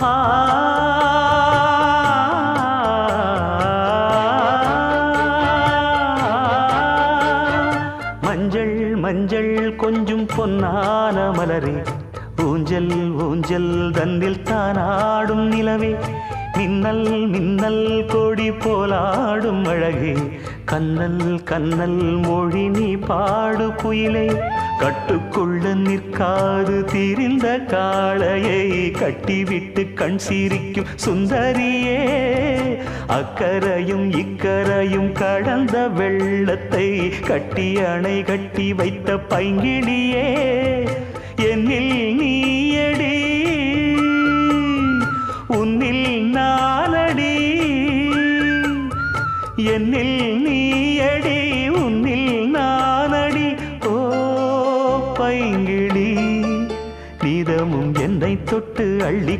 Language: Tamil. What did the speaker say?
ஆ மஞ்சள் மஞ்சள் கொஞ்சம் பொன்னான மலரே, ஊஞ்சல் ஊஞ்சல் தன்னில் தானாடும் நிலவே, மின்னல் மின்னல் கொடி போலாடும் அழகே, கண்ணல் கண்ணல் மொழி நீ பாடு குயிலே, கட்டுக்குள்ள நிற்காது திரிந்த காளையை கட்டிவிட்டு கண் சிரிக்கும் சுந்தரியே, அக்கரையும் இக்கரையும் கடந்த வெள்ளத்தை கட்டி அணை கட்டி வைத்த பைங்கிளியே, என்னில் நீயடி உன்னில் நானடி, என்னில் நீயடி உன்னில் நானடி. ஓ பைங்கிளி, நீதமும் என்னை தொட்டு அள்ளி